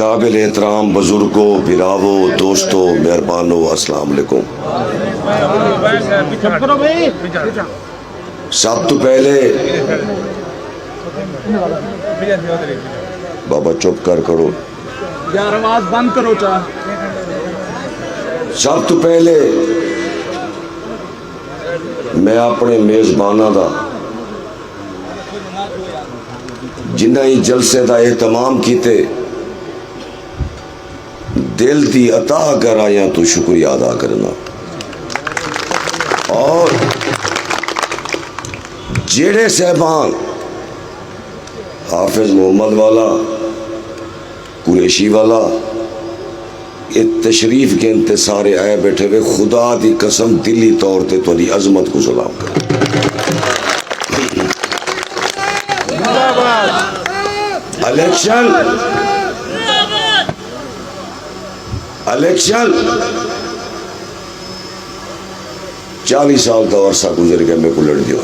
قابل احترام بزرگوں، براووں، دوستوں، مہربانوں، السلام علیکم۔ سب تو پہلے بابا چپ کر کرو یار، آواز بند کرو چاہ۔ سب تو پہلے میں اپنے میزبانہ دا جنہ ہی جلسے دا اہتمام کیتے دل دی عطا کر آیا تو شکریہ ادا کرنا، اور جیڑے صاحبان حافظ محمد والا، قریشی والا تشریف کے انتصار آئے بیٹھے ہوئے، خدا دی قسم دلی طور تے تو دی عظمت کو سلام کر۔ الیکشن 40 سال کا عرصہ گزر گیا میں کو لڑ دیا،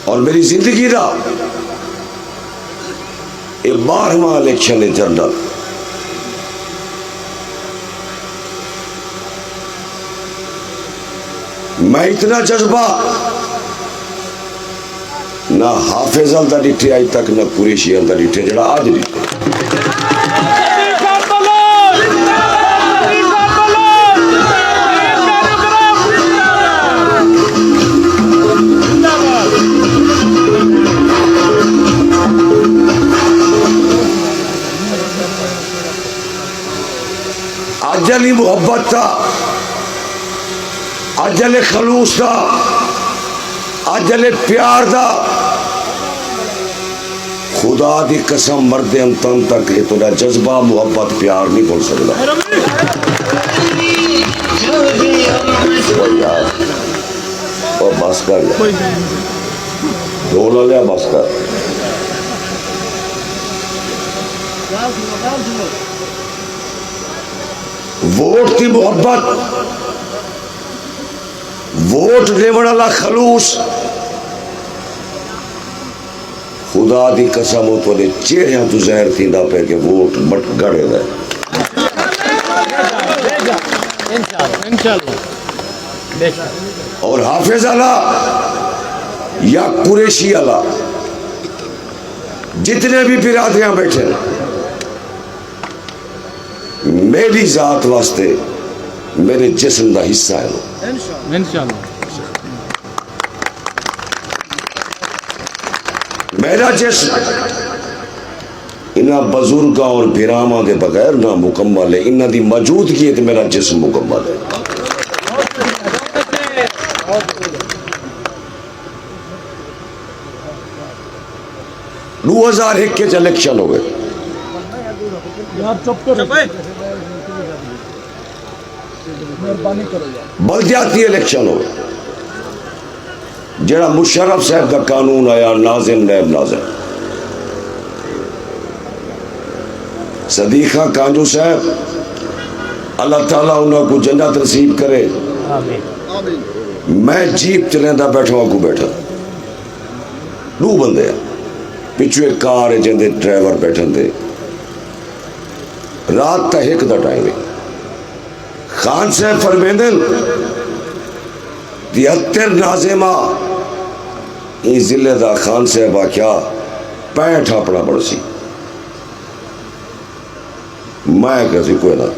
اور میری زندگی دا یہ 12واں الیکشن ہے جنرل۔ میں اتنا جذبہ نہ حافظ دا ڈٹھے آج تک، نہ قریشی دا ڈٹھے جڑا آج ڈٹھے۔ اجلی محبت تھا، اجل خلوص تھا، اجل پیار تھا، خدا دی قسم مرد انتم تک اتنا جذبہ محبت پیار نہیں بول سکتا۔ اور بس کر لیا، ڈھولا لیا، بس کر۔ ووٹ کی محبت، ووٹ دیوڑ اللہ خلوص، خدا دی قسم ہو تو نے چہریاں تو زہر تھی نہ پہ کہ ووٹ بٹ گڑے دے۔ اور حافظ اللہ یا قریشی اللہ جتنے بھی برادریاں بیٹھے میری ذات واسطے میرے جسم دا حصہ ہے۔ انشاءاللہ میرا جسم انہاں بزرگاں اور بھراماں دے بغیر نہ مکمل ہے، انہاں دی موجودگی ہے تو میرا جسم مکمل ہے۔ 2001 کے الیکشن ہوئے، بلدیاتی الیکشن ہوئے، جڑا مشرف صاحب کا قانون آیا، ناظم نیب ناظم، صدیقہ کانجو صاحب اللہ تعالیٰ انہوں کو جنت نصیب کرے۔ میں جیپ چلیندہ بیٹھا ہوں کو بیٹھا، 2 بندے ہیں، پچھو ایک کار ہے جن دے ڈرائیور بیٹھن دے، رات تا 1 دا ٹائم ہے۔ خان صاحب فرمیندن 73 ناظمہ این ضلع دا خان صاحب آکھیا 65 اپنا بڑھ سی، میں کہتی کوئی نہ،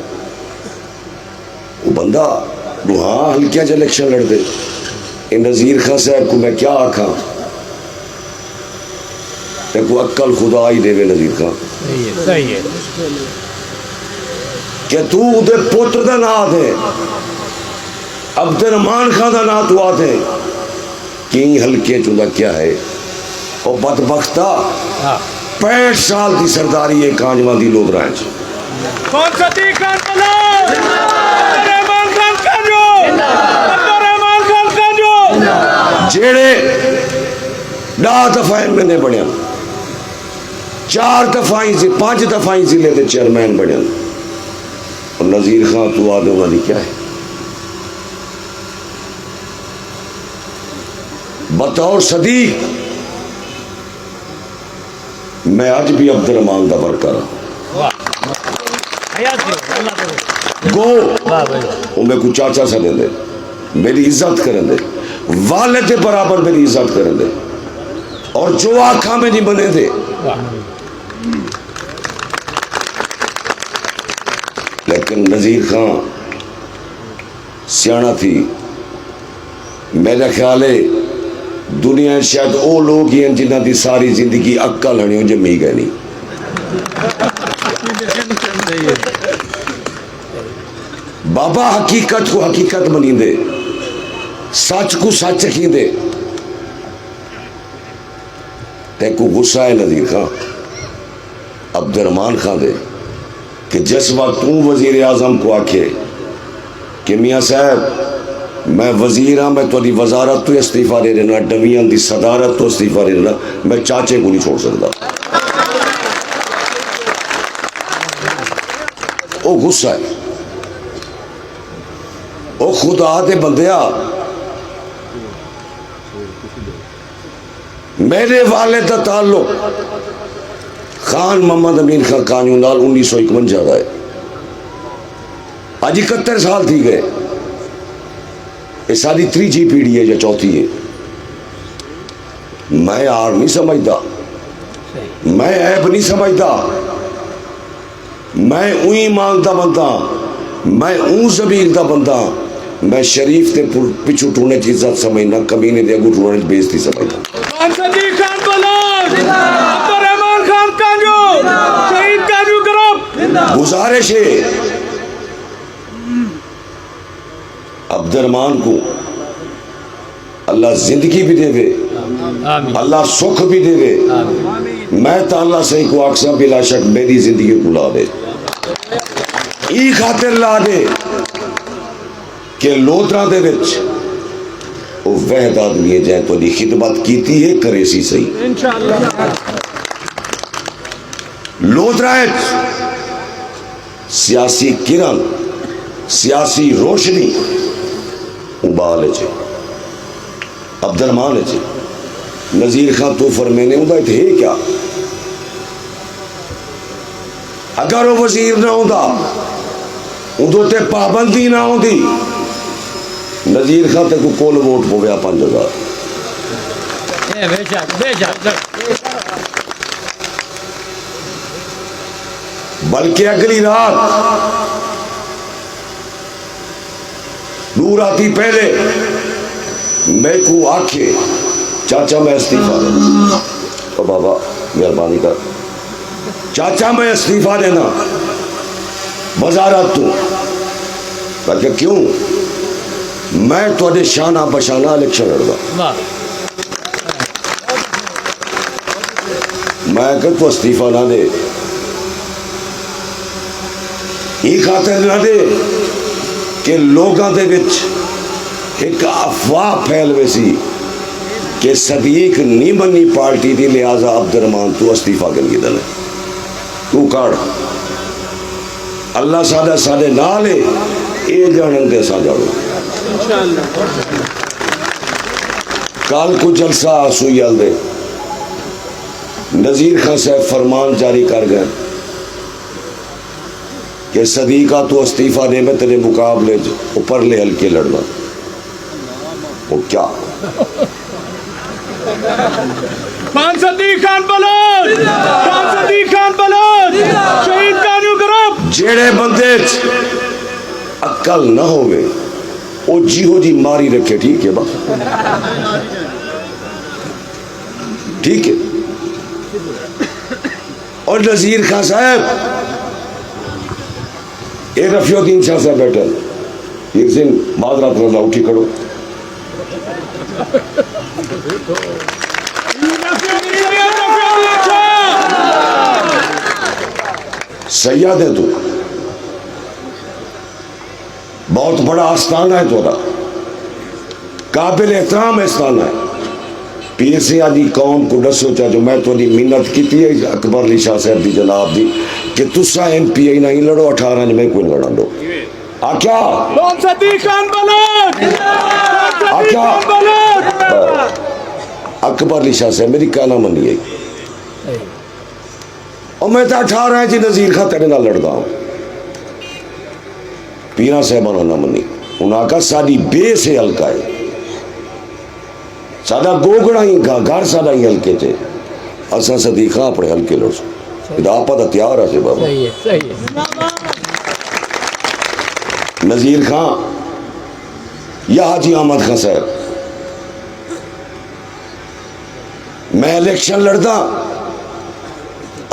وہ بندہ ہاں ہلکیاں جو الیکشن لڑ دے، ان نظیر خان صاحب کو میں کیا آکھا، کو عقل خدا ہی دے وے نظیر خان، صحیح ہے کہ تو دے پوتر دا نا دے، عبد الرحمان خان دا نا تو آدھے، کہیں ہلکے چودہ کیا ہے، اور بدبختہ 65 سال دی سرداری ہے کانجوان دی لوگ رائن سے۔ کون صدیق خان بلا، عبد الرحمان خان کانجو، عبد الرحمان خان کانجو، جیڑے 10 دفعہ میں نے بڑھیا، 4 دفعہ 5 دفعہ ضلع دے چیئرمین بڑھیا، اور نظیر خان تو آدھے والی کیا ہے، بطور صدیق میں اج بھی عبد الرحمان دا ورکر ہوں گو وہ میں کو چاچا سے دے دے میری عزت کریں دے والد برابر میری عزت کریں دے اور جو آنکھا میں نہیں بنے دے لیکن نذیر خان سیانا تھی میرا خیال ہے دنیا شاید او لوگ ہی ہیں جنہ دی ساری زندگی عقل ہنی ہو جمی گئے نہیں بابا حقیقت کو حقیقت بنی دے سچ کو سچ ہی دے تے کو غصہ ہے نذیر خان عبد الرحمان خان دے کہ جس وقت تو وزیر اعظم کو آکھے کہ میاں صاحب میں وزیر ہاں میں تھوڑی وزارت تو استعفیٰ دے رہنا ڈویاں دی صدارت تو استعفیٰ دے رہنا میں چاچے کو نہیں چھوڑ سکتا او غصہ ہے او خدا دے بندیا میرے والد کا تعلق خان محمد امین خان کانیوں نال 1951 ہے آج 71 سال تھی گئے یہ ساری تیجی پیڑھی ہے یا چوتھی ہے میں آر نہیں سمجھتا میں عیب نہیں سمجھتا میں اوہی مانگتا بندہ میں اون زمین دا بندہ میں شریف تے پچھو ٹونے چی عزت سمجھنا کمینے دے اگو ٹونے چی بیزتی سمجھنا صدیق خان بلوچ عبد الرحمان خان کانجو شہید کانجو گروپ گزارش ہے عبد الرحمان کو اللہ زندگی بھی دے وے اللہ سکھ بھی دے وے میں تا اللہ سے کو اکثر بلا شک میری زندگی کو لا دے ای خاطر لا دے کہ لودرا دے وچ وہ وحد آدمی ہے جائے تو دی خدمت کیتی ہے کرے سی صحیح لودرا سیاسی کرن سیاسی روشنی ابالے چھے عبد الرحمان چھے نذیر خان تو فرمینے ہوں دا تھے کیا اگر وہ وزیر نہ ہوں دا اندھو تے پابندی نہ ہوں دی نذیر خان تے کو کول ووٹ پو گیا 5000 بلکہ اگلی رات نور آتی پہلے میں کو آکھے چاچا میں استعفیٰ دینا او بابا مہربانی کر چاچا میں استعفیٰ دینا وزارت تو کہ کیوں میں تو دے شانہ بشانہ الیکشن لڑا میں کہ تو استعفیٰ نہ دے یہ خاطر نہ دے کہ لوگاں دے وچ ایک افواہ پھیل ویسی کہ صدیق نہیں بنی پارٹی دی لہذا عبد الرحمان تو استعفیٰ کرنی دلے تو کاڑ اللہ سادہ سادے نالے اے جانن دے سا جاڑو کال کو جلسہ آسوئی آل دے نذیر خان صاحب فرمان جاری کر گئے کہ صدیقہ تو استعفیٰ دے میں تیرے مقابلے اوپر لے ہلکے لڑنا وہ کیا خان صدیق خان بلوچ خان صدیق خان بلوچ شہید کانجو گروپ جیڑے بندے عقل نہ ہوئے وہ جی ہو جی ماری رکھے ٹھیک ہے با ٹھیک ہے اور نذیر خان صاحب اے رفیع الدین شاہ صاحب بیٹھا ایک دن بعد رات رضا اٹھی کھڑو سیاد ہے تو بہت بڑا آستانہ ہے تو قابل احترام آستانہ ہے پیر سے آدھی قوم کو ڈسو چاہ جو میں تو دی منت کی تھی اکبر علی شاہ صاحب دی جناب دی کہ تسا ایم پی آئی نہیں لڑو 18 میں کوئی لڑا دو آکیا خان صدیق خان بلوچ آکیا اکبر علی شاہ صاحب میری کہنا منی ہے اور میں تو 18 جی نظیر خان تیرے نال لڑدا ہوں پیرا صاحبانہ نہ منی انہاں کا ساری بیس ہے ہلکا ہے سادہ گوگڑا ہی گھر سادہ ہی ہلکے تھے اساں صدیقہ اپنے ہلکے لڑ سو آپا دا تیار ہے بابا صحیح ہے نذیر خان یا حاجی احمد خان صاحب میں الیکشن لڑدا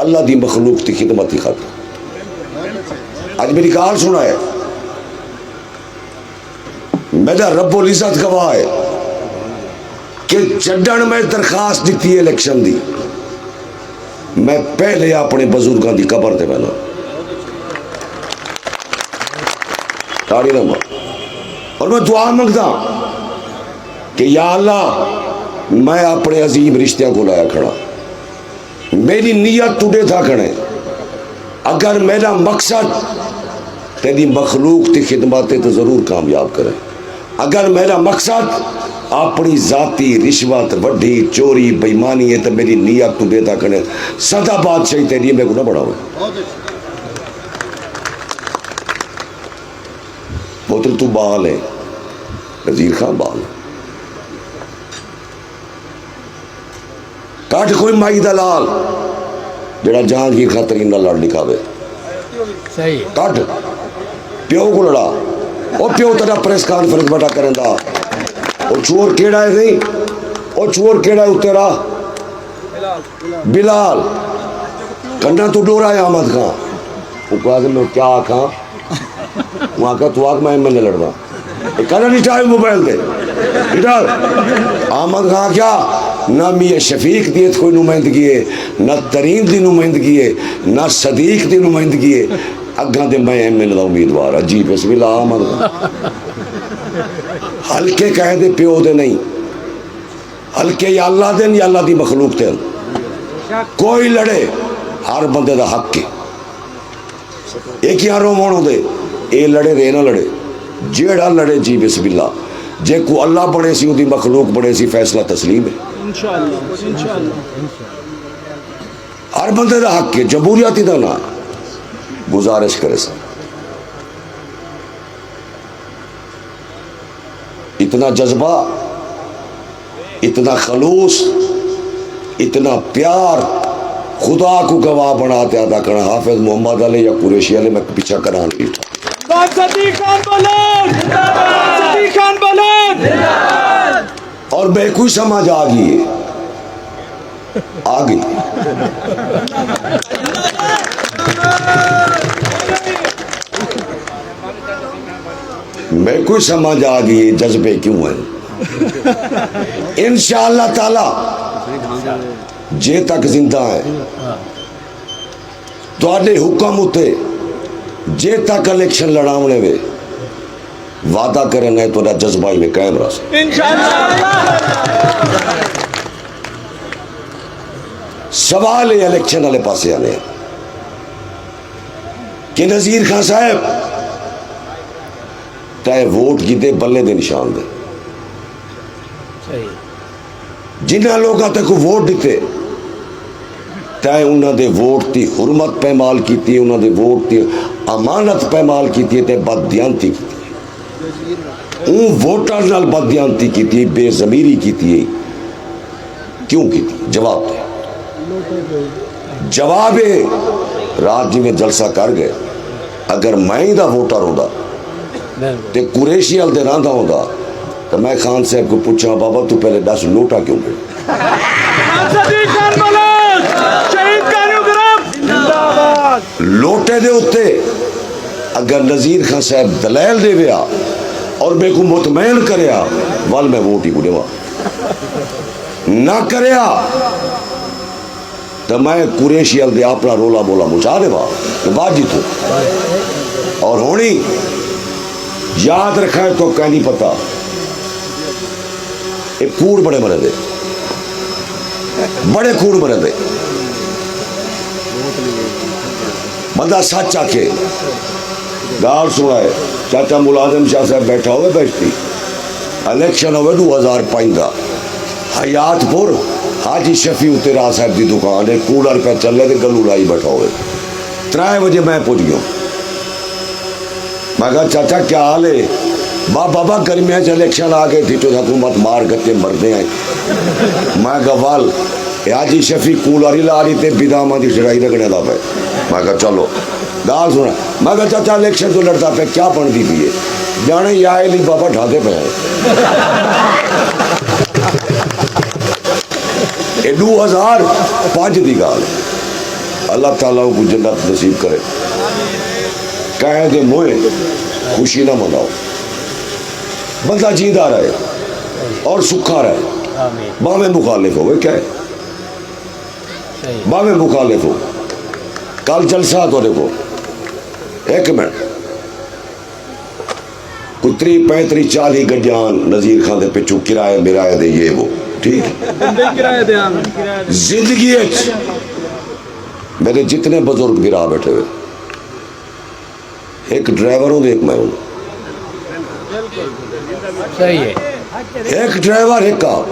اللہ دی مخلوق کی خدمت کی خاطر آج میری کال سنا ہے میرا رب العزت گواہ ہے کہ چڈن میں درخواست دیتی ہے الیکشن دی میں پہلے اپنے بزرگاں دی قبر تے پہنا تاڑی نہ اور میں دعا منگتا کہ یا اللہ میں اپنے عظیم رشتہ کو لایا کھڑا میری نیت ٹوٹے تھا کھڑے اگر میرا مقصد تیری مخلوق تی خدمت تو ضرور کامیاب کرے اگر میرا مقصد اپنی ذاتی رشوت وڈی چوری بےمانی ہے تو میری نیت ٹوٹے تھا کھڑے سدا بادشاہی تیری میں کو نہ بڑھاؤ پوتر تو بال ہے نذیر خان بال کاٹ کوئی مائی دلال جڑا جہانگیر خاطرین نہ لڑ لکھاوے صحیح کاٹ پیو کو لڑا او پیو تیرا پریس کانفرنس بٹا کریں دا او چور کیڑا ہے نہیں او چور کیڑا ہے تیرا بلال کنڈا تو ڈورا ہے احمد خان وہ کہا کہ میں کیا آکھاں وہاں کا تو آکھ میں نے لڑنا کہنا نہیں چاہے موبائل دے ادھر احمد خان کیا نہ میاں شفیق دی کوئی نمائندگی ہے نہ ترین دی نمائندگی ہے نہ صدیق دی نمائندگی ہے اگاں دے میں ایم ایل دا امیدوار عجیب بسم اللہ احمد خان ہلکے کہہ دے پیو دے نہیں ہلکے یا اللہ دے یا اللہ دی مخلوق دے کوئی لڑے ہر بندے دا حق کے ایک یارو موڑو دے اے لڑے دے نہ لڑے جیڑا لڑے جی بسم اللہ جے کو اللہ بڑے سی دی مخلوق بڑے سی فیصلہ تسلیم ہے انشاءاللہ ہر بندے دا حق ہے جمہوریاتی دا نا گزارش کرے سا اتنا جذبہ اتنا خلوص اتنا پیار خدا کو گواہ بناتے ادا کرنا حافظ محمد علی یا قریشی علی میں پیچھا کران لیتا صدیق خان بلند صدیق خان بلند اور بے کوئی سمجھ آ گئی ہے آ گئی میں کوئی سمجھ آ گئی جذبے کیوں ہیں انشاءاللہ تعالی جے تک زندہ ہے تو آدھے حکم ہوتے جے تک الیکشن لڑاونے وے وعدہ کرنا ہے تو جذبہ میں قائم رہا سکتا انشاءاللہ سوال ہے الیکشن والے پاسے آنے کہ نذیر خان صاحب تے ووٹ جیتے بلے دے نشان دے جنہاں لوگاں تک ووٹ دیتے تے انہاں دے ووٹ تی حرمت پیمال کیتی ہے انہاں دے ووٹ تی امانت پیمال کیتی ہے تے بددیانتی کیتی ہے ان ووٹر نال بددیانتی کیتی ہے بے ضمیری کیتی ہے کیوں کیتی جواب دے جواب ہے رات جی میں جلسہ کر گئے اگر میں دا ووٹر ہوتا تے قریشی ال دے راندہ ہوتا تو میں خان صاحب کو پوچھا بابا تو پہلے 10 لوٹا کیوں گئے صدیق خان بلند شہید کاریوگرام لوٹے دے ہوتے اگر نذیر خان صاحب دلائل دے ویا اور میں کو مطمئن کریا وال میں ووٹ ہی کو دیوا نہ کریا تو میں قریشی ال دے اپنا رولا بولا مچا دے با بات جیتو اور ہونی یاد رکھا ہے تو کہیں نہیں پتا ایک کوڑ بڑے مرے دے بڑے کوڑ مرے دے بندہ سچ آکے گار سنا ہے چاچا ملازم شاہ صاحب بیٹھا ہوئے بیٹھتی الیکشن ہوئے 2005 دا حیات پور حاجی شفیع تیرا صاحب دی دکان ہے، کولر پہ چلے تے گلو لائی بیٹھا ہوئے. 3 بجے میں پہنچ گیا. میں کہا چاچا کیا حال ہے؟ بابا گرمیاں چ الیکشن آ گئے تھی تو حکومت مار کر مرنے آئے. میں کہا وال حاجی شفیع کولر ہی لا رہی تے بدامہ دی چڑھائی رکھنے دا پہ. میں کہا چلو گال سنا. میں کہا چاچا الیکشن تو لڑتا پہ کیا بنتی پی ہے؟ جانے یا علی بابا ڈھاتے پہ ہیں. 2005 دی گال. اللہ تعالیٰ کو جنت نصیب کرے. کہیں دے موئے خوشی نہ مناؤ. بندہ جیندہ رہے اور سکھا رہے. باویں مخالف ہوئے کیا ہے؟ باویں مخالف ہو. کل جلسہ تو دیکھو 1 منٹ کوئی 30-35-40 گڈیاں نذیر خان دے پچھو کرایہ مرایہ دے یہ وہ ٹھیک. زندگی میرے جتنے بزرگ برا بیٹھے ہوئے ایک ڈرائیور ہوں ایک میں ہوں. ایک ڈرائیور ایک آپ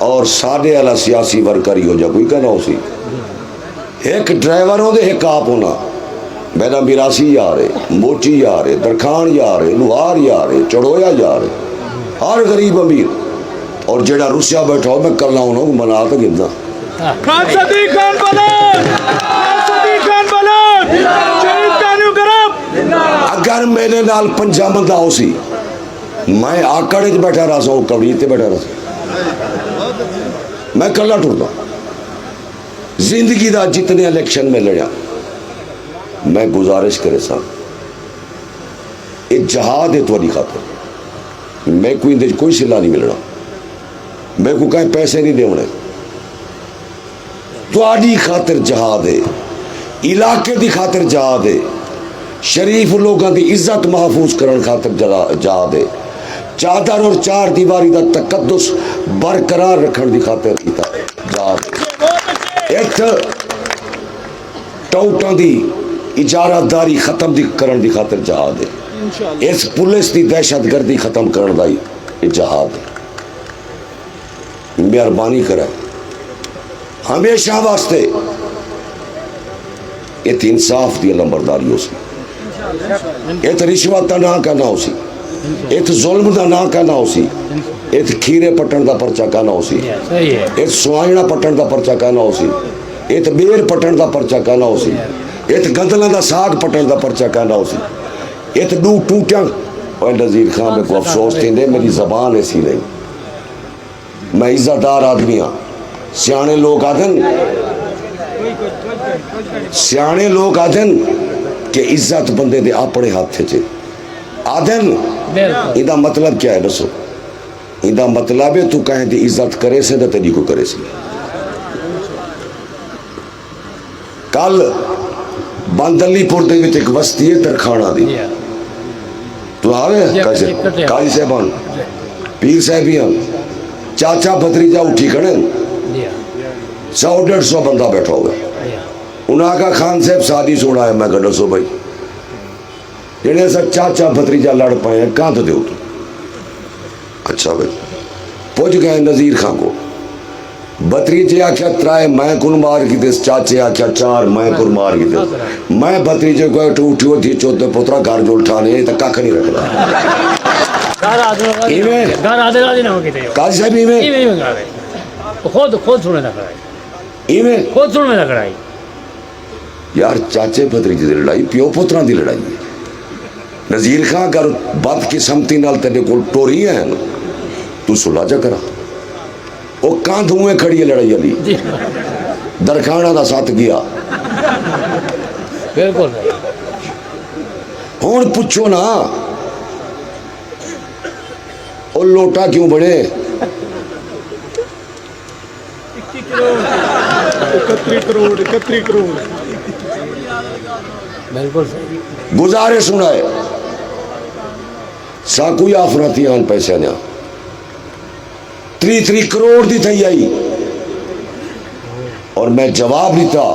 اور ساڑھے والا سیاسی ورکر ہی ہو جا کوئی کہنا ہو سی. ایک ڈرائیور ہوں دے ایک آپ ہونا. میرا میراسی یار ہے، موچی یار ہے، درخان یار ہے، لوہار یار ہے، چڑویا یار ہے. ہر غریب امیر اور جیڑا روسیا بیٹھا ہو میں کرنا ہوں کو منا تو گرنا. خان صدیق خان بلند، خان صدیق خان بلند، شہید کانیو گرب. اگر میرے نال 5 بندہ ہو سی میں آکڑے بیٹھا رہا سا کبڑی تے بیٹھا رہا سا. میں کلا ٹرتا زندگی دا جتنے الیکشن میں لڑیا. میں گزارش کرے سا ایک جہاد ہے تھوڑی خاطر. میں کوئی صلہ نہیں ملنا. میں کو کہیں پیسے نہیں دیونے. تھوڑی خاطر جہاد ہے، علاقے دی خاطر جہاد ہے، شریف لوگوں دی عزت محفوظ کرن خاطر جہاد ہے، چادر اور 4 دیواری دا تقدس برقرار رکھن دی خاطر جہاد ہے. ایک ٹوٹاں دی اجارہ داری ختم دی کرن دی خاطر جہاد ہے. اس پولیس دی دہشت گردی ختم کرن دا یہ جہاد ہے. مہربانی کرے ہمیشہ واسطے ایت انصاف دی لمبرداری ہو سی. ایت رشوت دا نہ کرنا ہو سی. ایت ظلم دا نہ کرنا ہو سی. ایت کھیرے پٹن دا پرچہ کرنا ہو سی. ایت سوائنہ پٹن دا پرچہ کرنا ہو سی. ایت بیر پٹن دا پرچہ کرنا ہو سی. ایت گندلہ دا ساگ پٹن دا پرچہ کرنا ہو سی. ایت دو ٹوٹیاں. اور نذیر خان میں کو افسوس تھی دے میری زبان ایسی نہیں. میں عزت دار آدمی ہاں. سیانے لوگ آدھن کہ عزت بندے دے اپنے ہاتھ تھے آدھن. ایدہ مطلب کیا ہے دسو؟ ایدہ مطلب ہے تو کہیں دی عزت کرے سے نہ تیری کو کرے سے. کل باندلی پور دے وچ ایک وسطی ہے ترکھانا دی. تو آوے کیسے قاضی صاحبان پیر صاحبیان چاچا بھتریجا اٹھی کھڑے 100-150 بندہ بیٹھا ہوئے. انہاں کا خان صاحب شادی سوڑا ہے. میں کہا دسو بھائی جنہیں سا چاچا بھتریجا لڑ پائے ہیں کہاں تو دیو تو. اچھا بھائی پہنچ گئے نذیر خان کو. بھتریجے آکھیا 3 میں کن مار کی دس. چاچے آکھیا 4 میں کن مار کی دس. میں بھتریجے کو اٹھیو تھی چوتے پترا گھر جو اٹھانے تک کاکھ نہیں رکھنا. قاضی صاحب خود سننے لگ رہا ہے. یار چاچے بھتریجے دی لڑائی پیو پتران دی لڑائی ہے. نذیر خان اگر بد قسمتی نال تیرے کو ٹوری ہیں تو سلا جا کرا. وہ کاندھ ہوئے کھڑی ہے لڑائی علی درخانہ دا ساتھ گیا. بالکل ہون پچھو نا اور لوٹا کیوں بڑے 31 کروڑ. بالکل گزارے سنائے ساکوی آفراتی آن پیسے نیا 3 کروڑ دی تھی آئی. اور میں جواب دیتا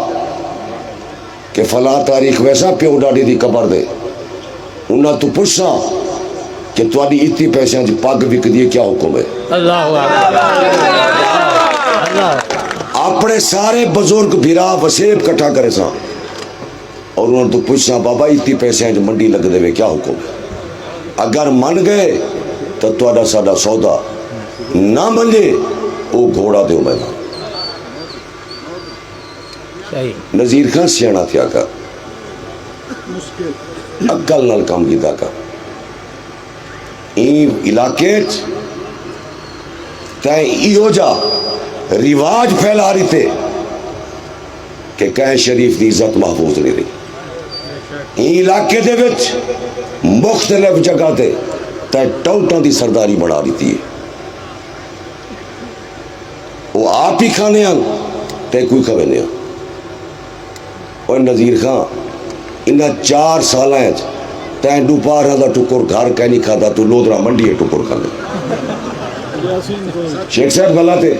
کہ فلاں تاریخ ویسا پیو ڈاڑی دی قبر دے. انہاں تو پوچھا کہ تھوڑی اتنی پیسے پگ وک دیے کیا حکم ہے؟ اپنے سارے بزرگ بھیرا وسیب کٹھا کرے سا اور انہوں نے تو پوچھا بابا اتنی پیسے منڈی لگ دے کیا حکم ہے؟ اگر من گئے تو تھوڑا ساڈا سودا، نہ منجے وہ گھوڑا دیو میں نذیر خان سیانا تھیا کا اکل نال کام کیتا کا این علاقے تائیں ایہو جا رواج پھیلا رہی تھے کہ کہیں شریف دی عزت محفوظ نہیں رہی۔ این علاقے دے وچ مختلف جگہ تے تائیں ٹوٹاں دی سرداری بڑھا رہی تھی، وہ آپ ہی کھانے آن تے کوئی کھوے نہیں آن۔ اور نذیر خان انہا 4 سالہ ہیں تین دوپارہ دا ٹکر گھر کہیں نہیں کھاتا تو لودرا منڈی ہے ٹکر کھا لے۔ شیخ صاحب غلط ہے،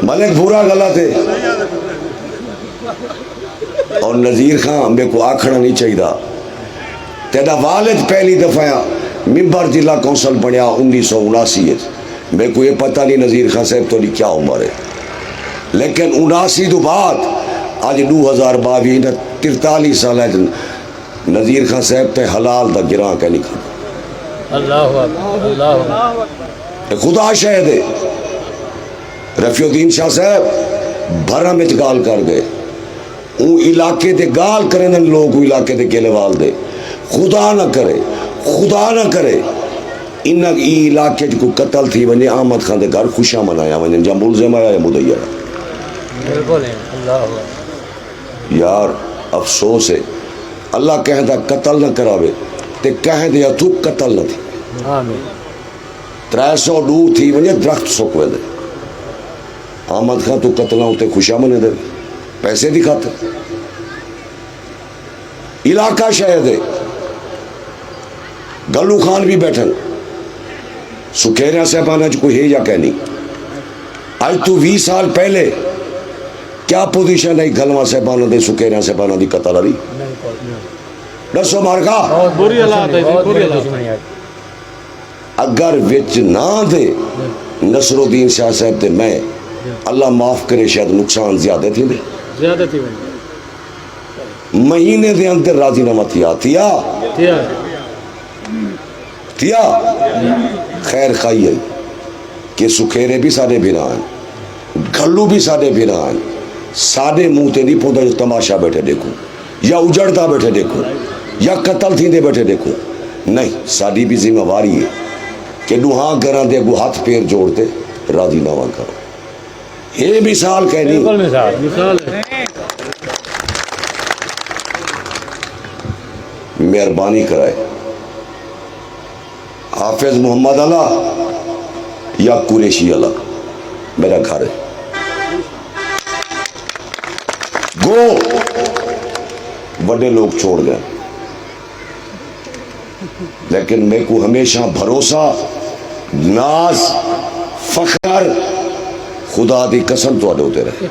ملک بھورا غلط ہے۔ اور نذیر خان میں کو آکھنا نہیں چاہیے دا تیرا والد پہلی دفعہ ممبر ضلع کونسل بنیا 1979 ہے، میں کو یہ پتہ نہیں نذیر خان صاحب تو کیا عمر ہے، لیکن 79 تو بعد آج 2022 43 سال ہے نذیر خان صاحب تے حلال دا گراں کہ نہیں کھا۔ اللہ خدا شاہد ہے، رفیع الدین شاہ صاحب بھرم وچ گال کر گئے، اون علاقے دے گال کرنے لوگ علاقے دے گلے وال دے، خدا نہ کرے انہاں ای علاقے جو قتل تھی ونجے احمد خان دے گھر خوشیاں منایا ونجن جا ملزم آیا یا مدعی یار افسوس ہے اللہ کہیں دا قتل نہ کراوے تے کہیں دے تو قتل نہ تھی 302 تھی ونجے درخت سکوے دے احمد خان تو قتل نہ ہوتے خوشیاں منے دے پیسے دکھاتے علاقہ شاید ہے گلو خان بھی بیٹھن سکھیرہ صاحبانہ جو کوئی ہے یا کہنی آج تو 20 سال پہلے کیا پوزیشن ہے گلوہ صاحبانہ دے سکھیرہ صاحبانہ دی قتل علی دسو مارکا اگر وچ نہ دے نصر الدین شاہ صاحب دے میں اللہ معاف کرے شاید نقصان زیادہ تھی دے مہینے دے اندر راضی نامہ تھیا خیر خائی ہے کہ سکھیرے بھی ساڑے بھیران گھلو بھی ساڑے بھیران ساڑے موتے نہیں پودا جو تماشا بیٹھے دیکھو یا اجڑتا بیٹھے دیکھو یا قتل تھی دے بیٹھے دیکھو نہیں ساڑی بھی ذمہ واری ہے کہ نوہاں گران دے گو ہاتھ پیر جوڑتے راضی نامہ کرو یہ مثال کہنی مہربانی کرائے حافظ محمد اللہ یا قریشی اللہ میرا گھر ہے گو بڑے لوگ چھوڑ گئے لیکن میں کو ہمیشہ بھروسہ ناز فخر خدا دی قسم تو ہوتے رہے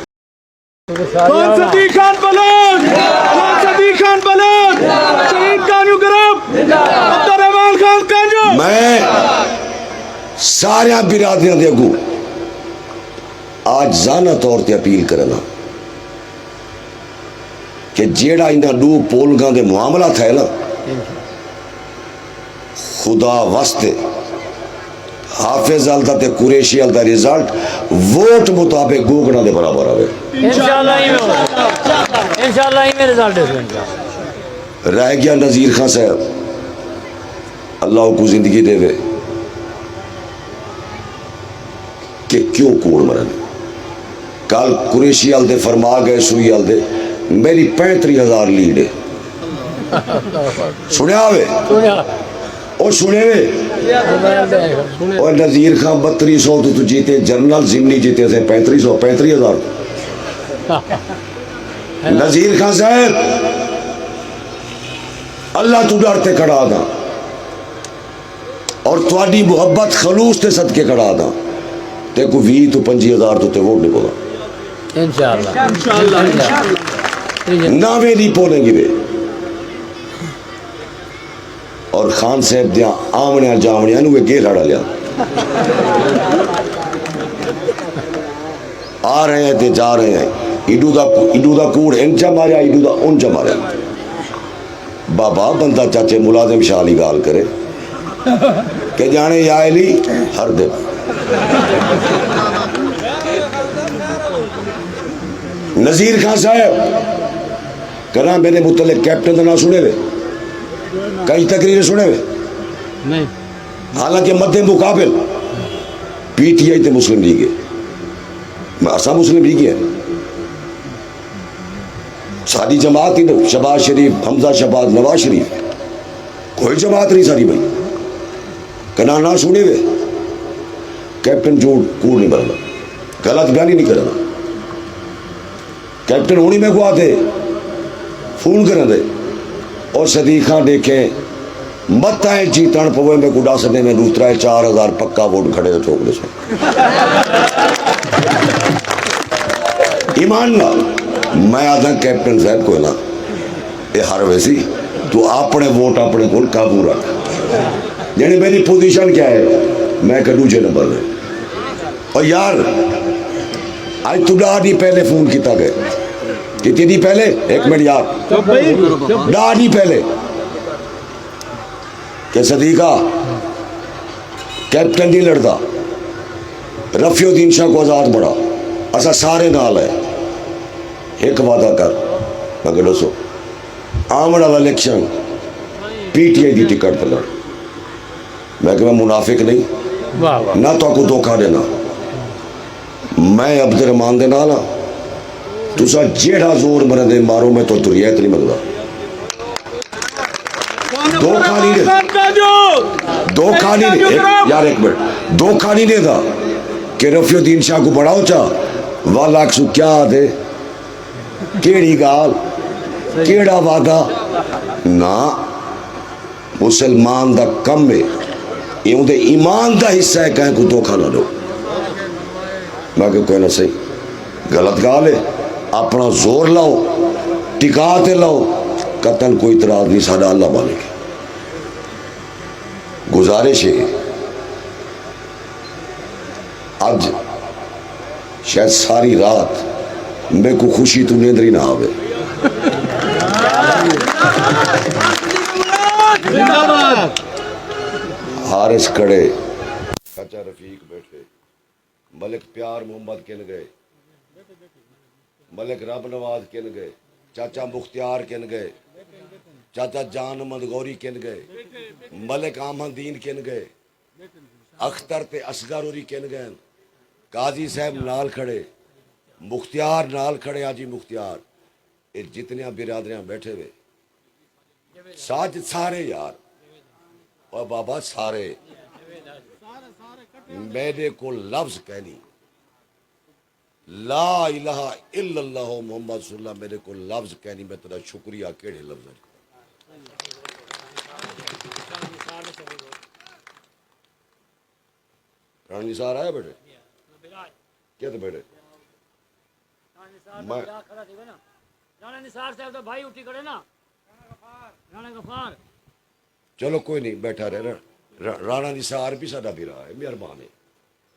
کون صدیق خان بلوچ شہید کانیو گرم عبد الرحمان خان کانجو میں سارے برادریاں دے گو آج زانہ طور تے اپیل کرنا کہ جیڑا انہاں دو پولگاں دے معاملہ تھے نا خدا واسطے حافظ الدہ تے قریشی الدہ ریزلٹ ووٹ مطابق گوگنا دے برابر آوے انشاءاللہ ہی میں رزلٹ ہے رہ گیا نذیر خان صاحب اللہ کو زندگی دے وے کہ کیوں کوڑ مرن کل قریشی الدے فرما گئے سوئی الدے میری 35,000 لیڈ ہے سنیا آوے اور سنے وے اور نذیر خان 3200 تو جیتے جنرل زمنی جیتے تھے 35,000 نذیر خان صاحب اللہ تو ڈرتے کھڑا دا اور تواڈی محبت خلوص تے صدقے کھڑا دا تے کو 20 تو 25,000 تو تے ووٹ نہیں بولا انشاءاللہ ناوے نہیں پولیں گے اور خان صاحب دیاں آمنیاں جامنیاں نوے گے لڑا لیا آ رہے ہیں تے جا رہے ہیں ایڈو دا کوڑ انچا ماریا ایڈو دا انچا ماریا بابا بندہ چاچے ملازم شالی گال کرے کہ جانے یا علی ہر دے نذیر خان صاحب کہنا میرے متعلق کیپٹن دا نہ سنے وے کئی تقریر سنے وے نہیں حالانکہ مدے مقابل پی ٹی آئی تے مسلم لیگ ہے اسا مسلم لیگ ہے ساری جماعت ہی نو شہباز شریف حمزہ شہباز نواز شریف کوئی جماعت نہیں ساری بھائی کہنا نہ سنے وے کیپٹن جھوٹ کوڑ نہیں بننا غلط بیانی نہیں کرنا کیپٹن ہونی میں کو آتے فون کریں دے اور صدیق خان دیکھیں مت آئے جیتان پوے میں گڈا سنے میں دوسرا 4000 پکا ووٹ کھڑے تو ٹھوک دے سو ایمان نہ میں آدھا کیپٹن صاحب کو نا یہ ہر ویسی تو اپنے ووٹ اپنے کو قابو رکھ یعنی میری پوزیشن کیا ہے میں کہ دوجے نمبر میں اور یار آج تو ڈاڈی پہلے فون کیتا گئے کتنی دی پہلے ایک منٹ یار ڈاڈی پہلے کہ صدیقہ کیپٹن نہیں لڑتا رفیع الدین شاہ کو آزاد بڑھا اسا سارے نال ہے ایک وعدہ کر مگر دوستو آمن والا الیکشن پی ٹی آئی دی ٹکٹ پر لڑ میں کہ میں منافق نہیں نہ تو کو دھوکہ دینا میں عبد الرحمان دے نالا تسا جیڑا زور مرے دے مارو میں تو تریت نہیں مگدا دھوکہ نہیں یار ایک منٹ دھوکہ نہیں دے دا کہ رفیع الدین شاہ کو بڑھاؤ چاہ والا سو کیا دے کیڑی گال کیڑا وعدہ نا مسلمان دا کم ہے یہ دے ایمان دا حصہ ہے کہیں کو دھوکہ نہ دو میں کہ کوئی نہ صحیح غلط گال ہے اپنا زور لاؤ ٹکاتے لاؤ قتل کوئی اعتراض نہیں سادہ اللہ والے کی گزارش ہے آج شاید ساری رات میں کو خوشی تو نیندری نہ آوے حارث کڑے چاچا رفیق بیٹھے ملک پیار محمد کن گئے ملک رب نواز کن گئے چاچا مختیار کن گئے چاچا جان محمد غوری کن گئے ملک احمد دین کن گئے اختر تے اصغر ہوری کن گئے قاضی صاحب نال کھڑے مختیار نال کھڑے آجی مختیار یہ جتنے برادریاں بیٹھے ہوئے ساج سارے یار اور بابا سارے میرے کو لفظ کہنی لا الہ الا اللہ محمد صلی اللہ میرے کو لفظ کہنی میں تیرا شکریہ کیڑے لفظ ہے رانی نثار آیا بیٹے کیا تھے بیٹے چلو کوئی نہیں بیٹھا رہے رانا نثار بھی ساڈا بھی رہا ہے مہربان ہے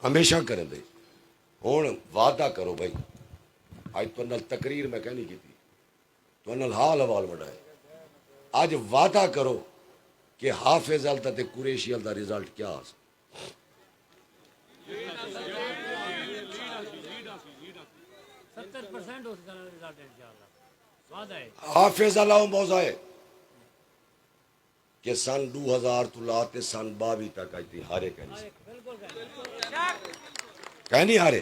ہمیشہ کریں دے ہوں وعدہ کرو بھائی آج تو نل تقریر میں کہنی کی تھی تو نل حال حوال بڑھائے آج وعدہ کرو کہ حافظ الدا تے قریشی الدا رزلٹ کیا آسا حافظ اللہ موضع ہے کہ سن 2000 تو لاتے سن 22 تک آئی تھی ہارے کہنی ہارے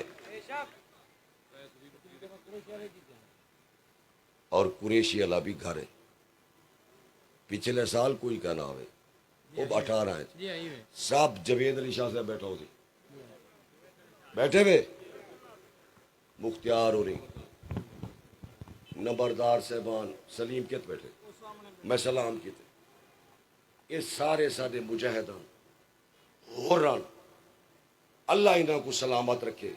اور قریشی اللہ بھی گھر ہے پچھلے سال کوئی کہنا ہوئے وہ 18 ہیں سب جوید علی شاہ سے بیٹھا ہو تھی بیٹھے ہوئے مختیار ہو رہی نمبردار صاحبان سلیم کت بیٹھے میں سلام کی تھے یہ سارے سارے مجاہدان ہو رہا اللہ انہوں کو سلامت رکھے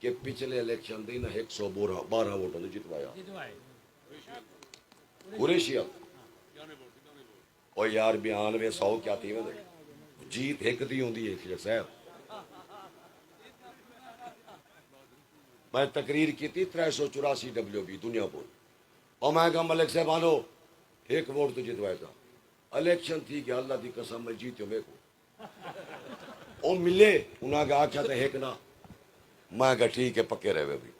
کہ پچھلے الیکشن دی نہ 112 ووٹوں نے جتوایا قریشی اور یار 92 100 کیا تھی میں جیت ایک دی ہوندی ہے صاحب میں تقریر کی تھی 384 WB دنیا پور اور میں کہا ملک صاحب آنو ایک ووٹ تو جتوایا تھا الیکشن تھی کہ اللہ دی قسم میں جیتیوں میں کو او ملے انہاں کا آکھا تھا ایک نہ میں کہا ٹھیک ہے پکے رہے بھی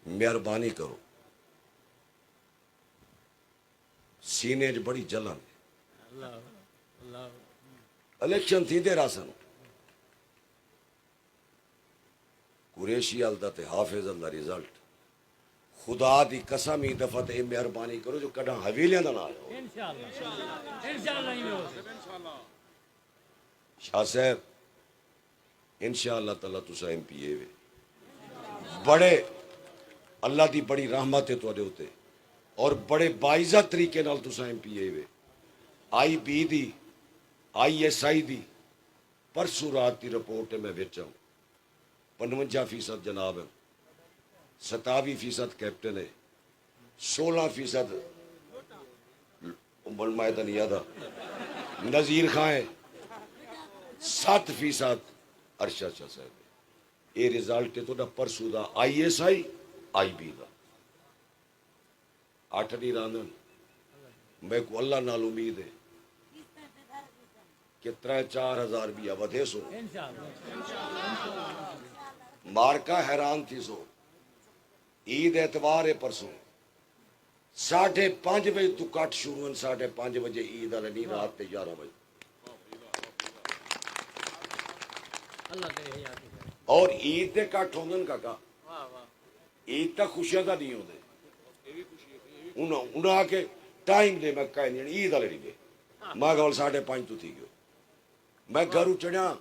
مہربانی کرو سینے جو بڑی جلن الیکشن تھی دے راسن قریشی آلدہ تے حافظ اللہ رزلٹ خدا دی قسم ہی دفعہ تے مہربانی کرو جو کڑا حویلیاں دا نہ آیا شاہ صاحب انشاءاللہ تعالیٰ تسا MP وے بڑے اللہ دی بڑی رحمت ہے تو ہوتے اور بڑے باعزت طریقے نال تسا MP وے IB دی ISI دی پرسوں رات دی رپورٹ میں وچاں 55% جناب ہے 27% کیپٹن ہے 16% مائدہ نہیں یادہ نظیر خان ہے 7% ارشد شاہ صاحب یہ رزلٹ ہے تو دا پرسو دا ISI IB دا 8 نہیں رانن میں کو اللہ نال امید ہے کہ 3-4 ہزار بھی ودھے سو مارکا حیران تھی سو عید اتوار ہے پرسوں 5:30 بجے تو کٹ شروع ہیں 5:30 بجے عید نہیں رات تے 11 بجے اور عید تے کٹ ہوندن کا عید تک خوشیاں دا نہیں ہوندے انہاں کے ٹائم دے میں کہہ نہیں عید والے نہیں دے میں گول 5:30 تو تھی گئے میں گھروں چڑھا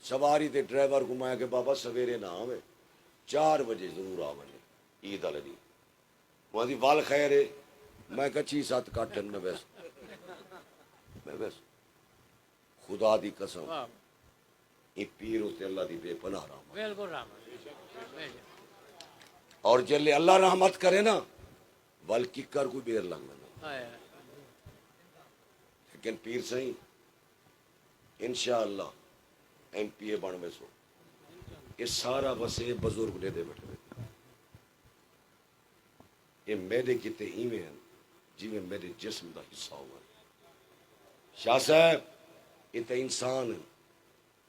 سواری تے ڈرائیور کو میں کہ بابا سویرے نہ آوے 4 بجے ضرور آوے عید والے نہیں وہاں دی وال خیر ہے میں کہ 6-7 کاٹن میں بس خدا دی قسم یہ پیر ہوتے اللہ دی بے پناہ رحمت اور جلے اللہ رحمت کرے نا وال ککر کو بیر لگنا لیکن پیر صحیح انشاءاللہ MP بن میں سو یہ سارا وسے بزرگ لے دے بیٹھے یہ میرے کتے ایویں ہیں جی میں میرے جسم دا حصہ ہوا شاہ صاحب یہ تے انسان ہیں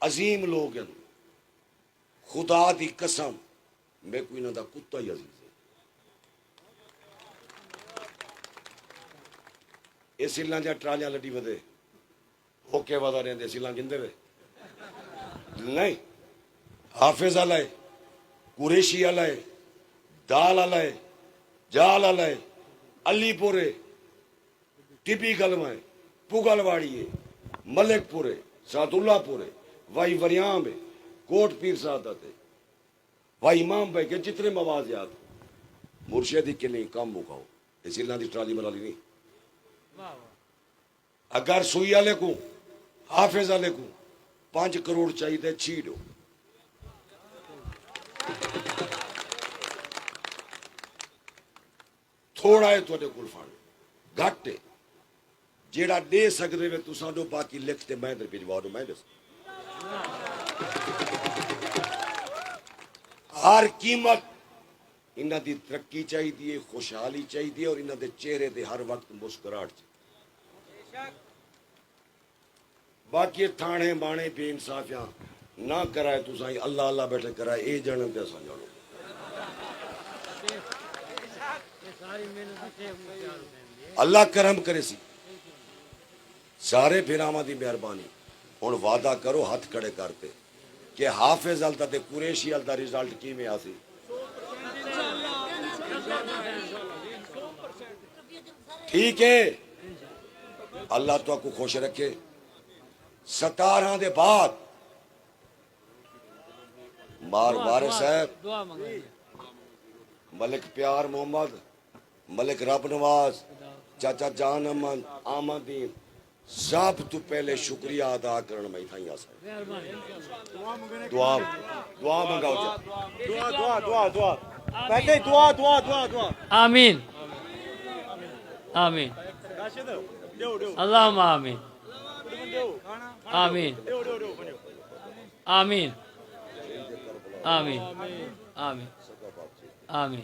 عظیم لوگ ہیں خدا دی قسم میں کوئی نہ دا کتا ہی عزیز ہے یہ سیلان جا ٹرالیاں لڈی ودے ہو کے ودا رہے ہیں سیلان گندے وے نہیں حافظ علیہ قریشی علیہ دال علیہ جال علیہ علی پورے ٹپی کلمہ پگل واڑی ملک پورے سعد اللہ پورے وائی وریام ہے کوٹ پیر سعادت ہے وائی امام بھائی کے جتنے موازیات مرشدی کے نہیں کام مکاؤ اسی اللہ دی ٹرالی ملالی نہیں اگر سوئی والے کو حافظ والے کو 5 کروڑ چاہیے چھیڑو تھوڑا ہے تو فنڈ گھٹ ہے جیڑا دے سکتے ہوئے تو سانو باقی لکھتے میں در بھجوا دو میں دس ہر قیمت انہاں دی ترقی چاہیے خوشحالی چاہیے اور انہاں دے چہرے دے ہر وقت مسکراہٹ چاہیے باقی تھانے بانے بے انصافیاں نہ کرائے تو سائیں اللہ اللہ بیٹھے کرائے اے جنم تے سان جانو اللہ کرم کرے سی سارے پھراواں دی مہربانی ہن وعدہ کرو ہاتھ کھڑے کرتے کہ حافظ الدا تے قریشی الدا رزلٹ کیویں آسی ٹھیک ہے اللہ تو کو خوش رکھے 17 دے بعد مار وارث صاحب ملک پیار محمد ملک رب نواز چاچا جان احمد آمدین سب تو پہلے شکریہ ادا کرن میں تھا یہاں سے دعا منگاؤ جا دعا پہلے دعا آمین آمین اللہم آمین آمین آمین آمین آمین آمین